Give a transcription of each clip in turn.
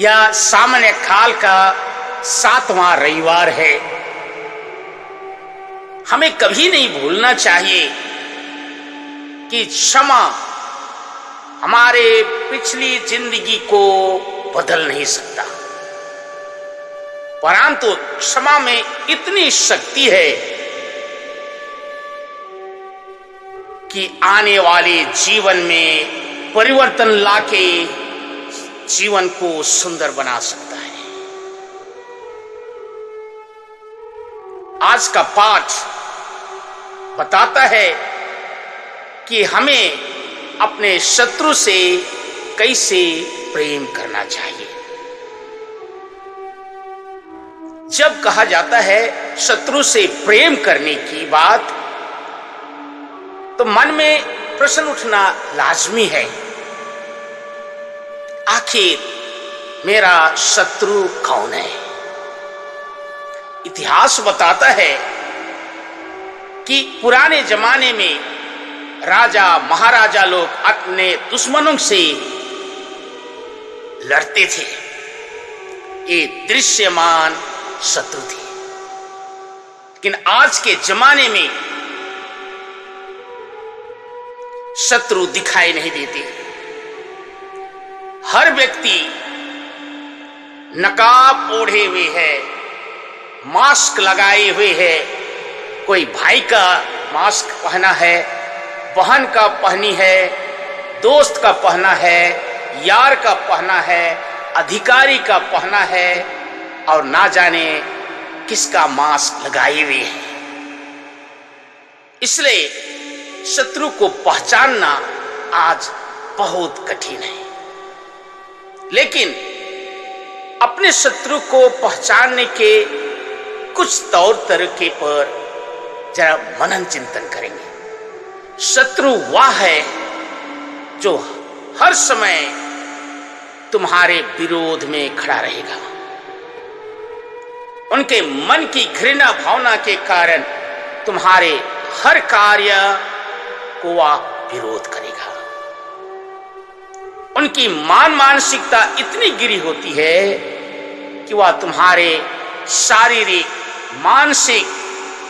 यह सामान्य काल का 7वां रविवार है। हमें कभी नहीं भूलना चाहिए कि क्षमा हमारे पिछली जिंदगी को बदल नहीं सकता, परंतु क्षमा में इतनी शक्ति है कि आने वाले जीवन में परिवर्तन लाके जीवन को सुंदर बना सकता है। आज का पाठ बताता है कि हमें अपने शत्रु से कैसे प्रेम करना चाहिए। जब कहा जाता है शत्रु से प्रेम करने की बात, तो मन में प्रश्न उठना लाजमी है, आखिर मेरा शत्रु कौन है? इतिहास बताता है कि पुराने जमाने में राजा महाराजा लोग अपने दुश्मनों से लड़ते थे। ये दृश्यमान शत्रु थे। लेकिन आज के जमाने में शत्रु दिखाई नहीं देते। हर व्यक्ति नकाब ओढ़े हुए है, मास्क लगाए हुए है। कोई भाई का मास्क पहना है, बहन का पहनी है, दोस्त का पहना है, यार का पहना है, अधिकारी का पहना है, और ना जाने किसका मास्क लगाए हुए है। इसलिए शत्रु को पहचानना आज बहुत कठिन है। लेकिन अपने शत्रु को पहचानने के कुछ तौर तरीके पर जरा मनन चिंतन करेंगे। शत्रु वह है जो हर समय तुम्हारे विरोध में खड़ा रहेगा। उनके मन की घृणा भावना के कारण तुम्हारे हर कार्य को वह विरोध करेगा। उनकी मानसिकता इतनी गिरी होती है कि वह तुम्हारे शारीरिक, मानसिक,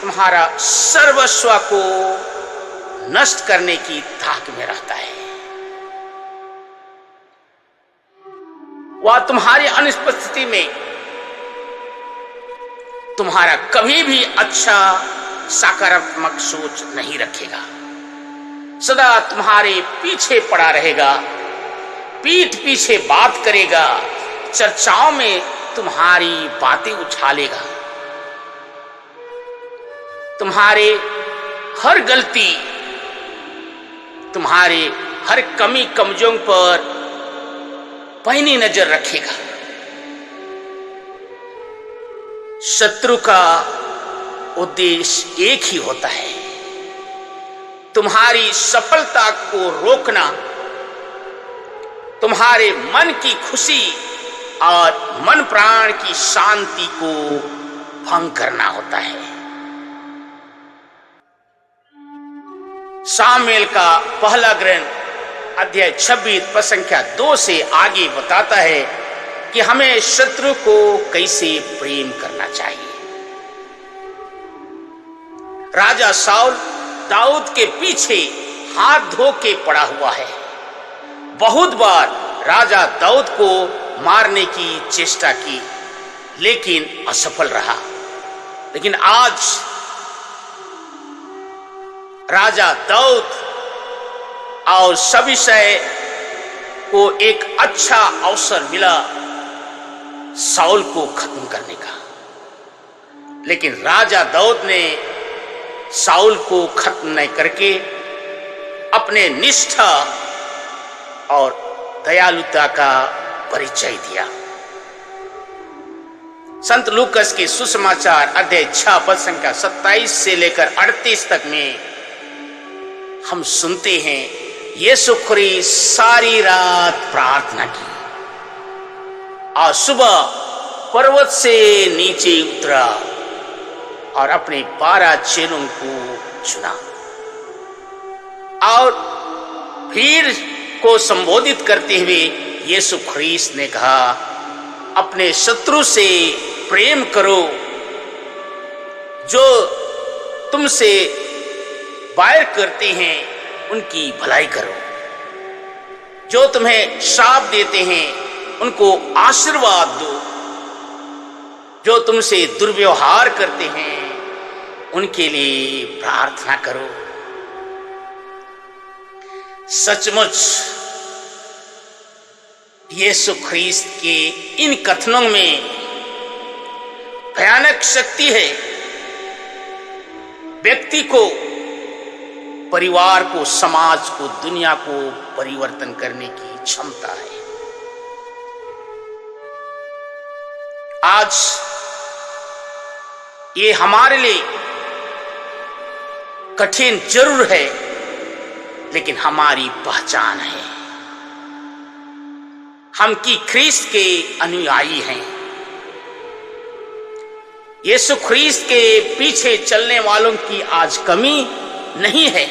तुम्हारा सर्वस्व को नष्ट करने की ताक में रहता है। वह तुम्हारी अनुपस्थिति में तुम्हारा कभी भी अच्छा सकारात्मक सोच नहीं रखेगा। सदा तुम्हारे पीछे पड़ा रहेगा, पीठ पीछे बात करेगा, चर्चाओं में तुम्हारी बातें उछालेगा। तुम्हारे हर गलती, तुम्हारे हर कमी कमजोर पर पैनी नजर रखेगा। शत्रु का उद्देश्य एक ही होता है, तुम्हारी सफलता को रोकना, तुम्हारे मन की खुशी और मन प्राण की शांति को भंग करना होता है। सामुएल का पहला ग्रंथ अध्याय 26 पद संख्या 2 से आगे बताता है कि हमें शत्रु को कैसे प्रेम करना चाहिए। राजा शाऊल दाऊद के पीछे हाथ धो के पड़ा हुआ है। बहुत बार राजा दाऊद को मारने की चेष्टा की, लेकिन असफल रहा। लेकिन आज राजा दाऊद और सविशय को एक अच्छा अवसर मिला शाऊल को खत्म करने का। लेकिन राजा दाऊद ने शाऊल को खत्म नहीं करके अपने निष्ठा और दयालुता का परिचय दिया। संत लूकस के सुसमाचार अध्याय 6 पद संख्या 27 से लेकर 38 तक में हम सुनते हैं यीशु ख्रीस्त सारी रात प्रार्थना की और सुबह पर्वत से नीचे उतरा और अपने 12 चेलों को चुना और भीड़ को संबोधित करते हुए यीशु ख्रीस्त ने कहा, अपने शत्रु से प्रेम करो, जो तुमसे बैर करते हैं उनकी भलाई करो, जो तुम्हें श्राप देते हैं उनको आशीर्वाद दो, जो तुमसे दुर्व्यवहार करते हैं उनके लिए प्रार्थना करो। सचमुच यीशु ख्रीस्त के इन कथनों में भयानक शक्ति है। व्यक्ति को, परिवार को, समाज को, दुनिया को परिवर्तन करने की क्षमता है। आज ये हमारे लिए कठिन जरूर है, लेकिन हमारी पहचान है। हम की ख्रीस्त के अनुयायी हैं। यीशु ख्रीस्त के पीछे चलने वालों की आज कमी नहीं है।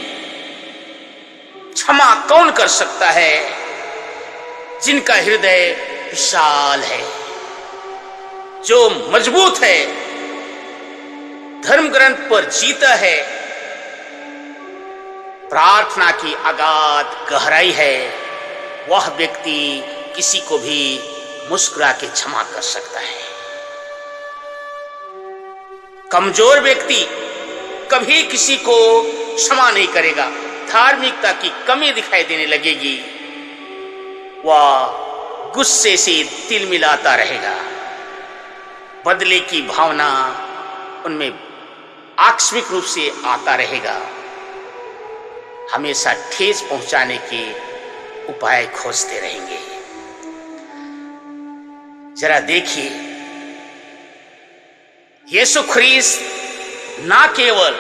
क्षमा कौन कर सकता है? जिनका हृदय विशाल है, जो मजबूत है, धर्म ग्रंथ पर जीता है, प्रार्थना की अगाध गहराई है, वह व्यक्ति किसी को भी मुस्कुरा के क्षमा कर सकता है। कमजोर व्यक्ति कभी किसी को क्षमा नहीं करेगा। धार्मिकता की कमी दिखाई देने लगेगी, वह गुस्से से तिल मिलाता रहेगा। बदले की भावना उनमें आकस्मिक रूप से आता रहेगा। हमेशा ठेस पहुंचाने के उपाय खोजते रहेंगे। जरा देखिए, यीशु ख्रीस्त ना केवल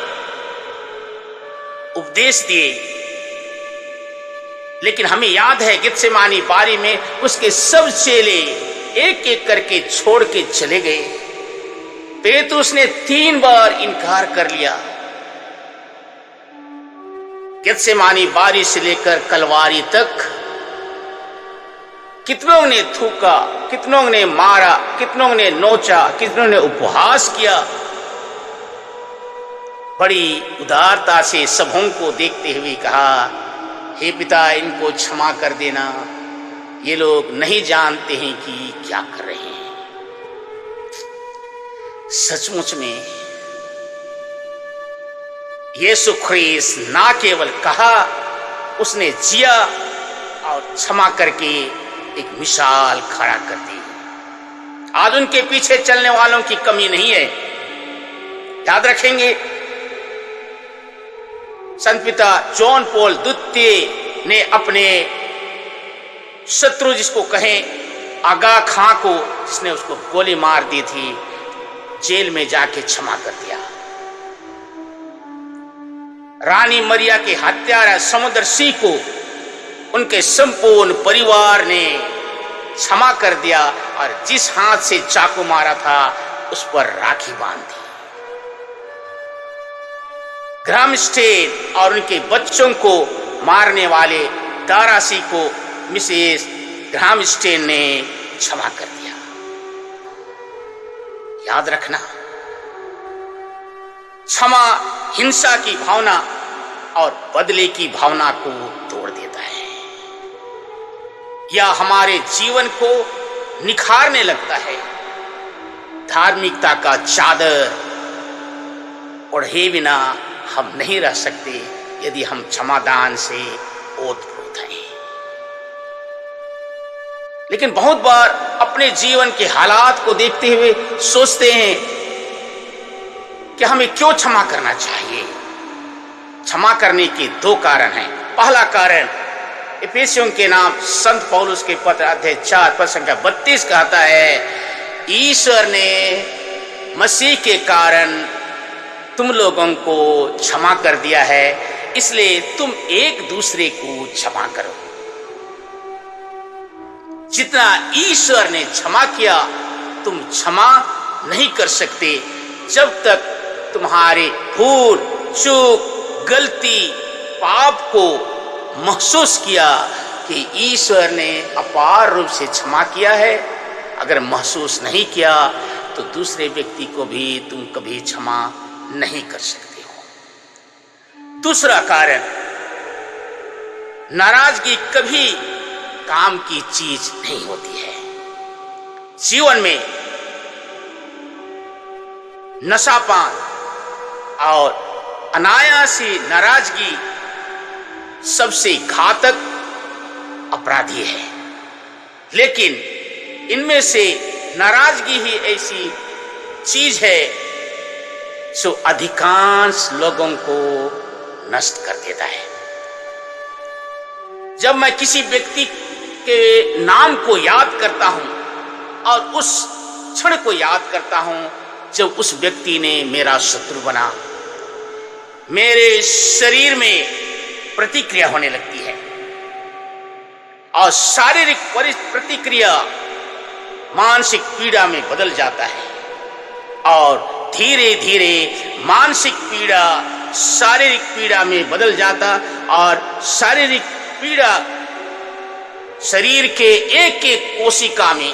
उपदेश दिए, लेकिन हमें याद है गेत्सेमानी बारी में उसके सब चेले एक एक करके छोड़ के चले गए। पेतरुस ने 3 बार इनकार कर लिया। गेत्सेमानी बारी से लेकर कलवारी तक कितनों ने थूका, कितनों ने मारा, कितनों ने नोचा, कितनों ने उपहास किया। बड़ी उदारता से सबों को देखते हुए कहा, हे पिता, इनको क्षमा कर देना, ये लोग नहीं जानते हैं कि क्या कर रहे हैं। सचमुच में यीशु ख्रीस्त ना केवल कहा, उसने जिया और क्षमा करके एक मिसाल खड़ा कर दी। आज उनके पीछे चलने वालों की कमी नहीं है। याद रखेंगे, संत पिता जॉन पॉल द्वितीय ने अपने शत्रु, जिसको कहें आगा खां को, जिसने उसको गोली मार दी थी, जेल में जाके क्षमा कर दिया। रानी मरिया के हत्यारा समुद्र सिंह को उनके संपूर्ण परिवार ने क्षमा कर दिया और जिस हाथ से चाकू मारा था उस पर राखी बांध दी। ग्राहम स्टेन और उनके बच्चों को मारने वाले दारासी को मिसेस ग्राहम स्टेन ने क्षमा कर दिया। याद रखना, क्षमा हिंसा की भावना और बदले की भावना को तोड़ देता है, या हमारे जीवन को निखारने लगता है। धार्मिकता का चादर ओढ़े बिना हम नहीं रह सकते यदि हम क्षमादान से ओतप्रोत हैं। लेकिन बहुत बार अपने जीवन के हालात को देखते हुए सोचते हैं कि हमें क्यों क्षमा करना चाहिए। क्षमा करने के 2 कारण हैं। पहला कारण, इफिसियों के नाम संत पौलुस के पत्र अध्याय 4 पद संख्या 32 कहता है, ईश्वर ने मसीह के कारण तुम लोगों को क्षमा कर दिया है, इसलिए तुम एक दूसरे को क्षमा करो। जितना ईश्वर ने क्षमा किया, तुम क्षमा नहीं कर सकते जब तक तुम्हारे भूल, चूक, गलती, पाप को महसूस किया कि ईश्वर ने अपार रूप से क्षमा किया है अगर महसूस नहीं किया तो दूसरे व्यक्ति को भी तुम कभी क्षमा नहीं कर सकते हो। दूसरा कारण, नाराजगी कभी काम की चीज नहीं होती है। जीवन में नशापान और अनायासी नाराजगी सबसे घातक अपराधी है, लेकिन इनमें से नाराजगी ही ऐसी चीज है जो अधिकांश लोगों को नष्ट कर देता है। जब मैं किसी व्यक्ति के नाम को याद करता हूं और उस क्षण को याद करता हूं जब उस व्यक्ति ने मेरा शत्रु बना, मेरे शरीर में प्रतिक्रिया होने लगती है और शारीरिक प्रतिक्रिया मानसिक पीड़ा में बदल जाता है और धीरे धीरे मानसिक पीड़ा शारीरिक पीड़ा में बदल जाता और शारीरिक पीड़ा शरीर के एक एक कोशिका में,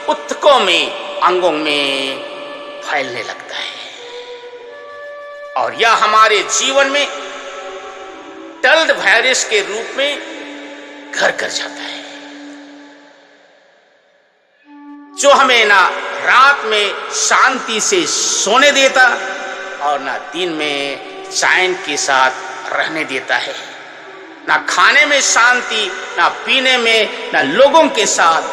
ऊतकों में, अंगों में फैलने लगता है और यह हमारे जीवन में टल्ड वायरस के रूप में घर कर जाता है, जो हमें ना रात में शांति से सोने देता और ना दिन में चैन के साथ रहने देता है, ना खाने में शांति, ना पीने में, ना लोगों के साथ।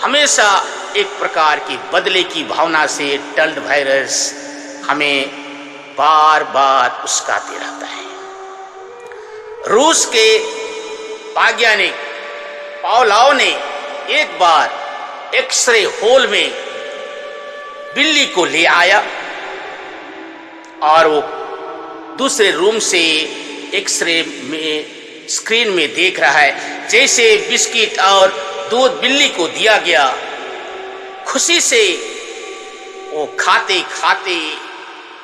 हमेशा एक प्रकार की बदले की भावना से टल्ड वायरस हमें बार बार उस्काते रहता है। रूस के वैज्ञानिक पावलोव ने एक बार एक्सरे हॉल में बिल्ली को ले आया और वो दूसरे रूम से एक्सरे में स्क्रीन में देख रहा है। जैसे बिस्किट और दूध बिल्ली को दिया गया, खुशी से वो खाते खाते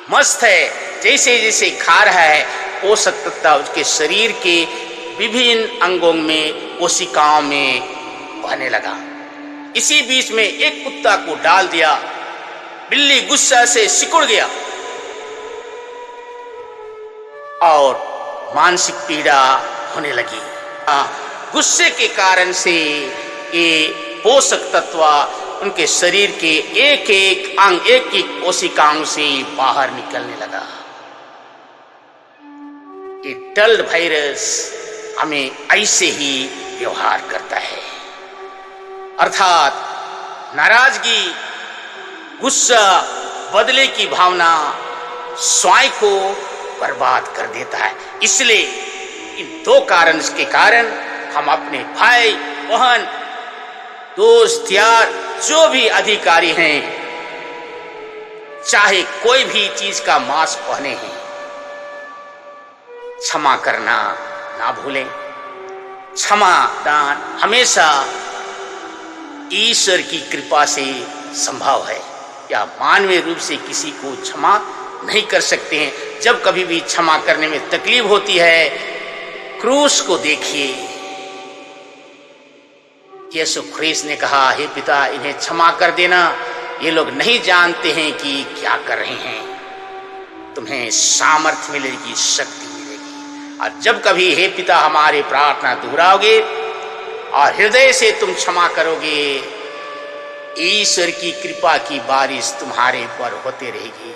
मस्त है। जैसे जैसे खा रहा है, पोषक तत्व उसके शरीर के विभिन्न अंगों में, कोशिकाओं में बहने लगा। इसी बीच में एक कुत्ता को डाल दिया, बिल्ली गुस्सा से सिकुड़ गया और मानसिक पीड़ा होने लगी। गुस्से के कारण से ये पोषक तत्व उनके शरीर के एक एक अंग, एक एक कोशिकाओं से बाहर निकलने लगा। ये टल्ड वायरस हमें ऐसे ही व्यवहार करता है, अर्थात नाराजगी, गुस्सा, बदले की भावना स्वयं को बर्बाद कर देता है। इसलिए इन दो कारण के कारण हम अपने भाई बहन, दोस्त, यार, जो भी अधिकारी हैं, चाहे कोई भी चीज का मास्क पहने हैं, क्षमा करना ना भूलें। क्षमा दान हमेशा ईश्वर की कृपा से संभव है, या मानवीय रूप से किसी को क्षमा नहीं कर सकते हैं। जब कभी भी क्षमा करने में तकलीफ होती है, क्रूस को देखिए। यीशु ख्रीस्त ने कहा, हे पिता, इन्हें क्षमा कर देना, ये लोग नहीं जानते हैं कि क्या कर रहे हैं। तुम्हें सामर्थ्य मिलेगी, शक्ति मिलेगी। और जब कभी हे पिता हमारी प्रार्थना दोहराओगे और हृदय से तुम क्षमा करोगे, ईश्वर की कृपा की बारिश तुम्हारे पर होते रहेगी।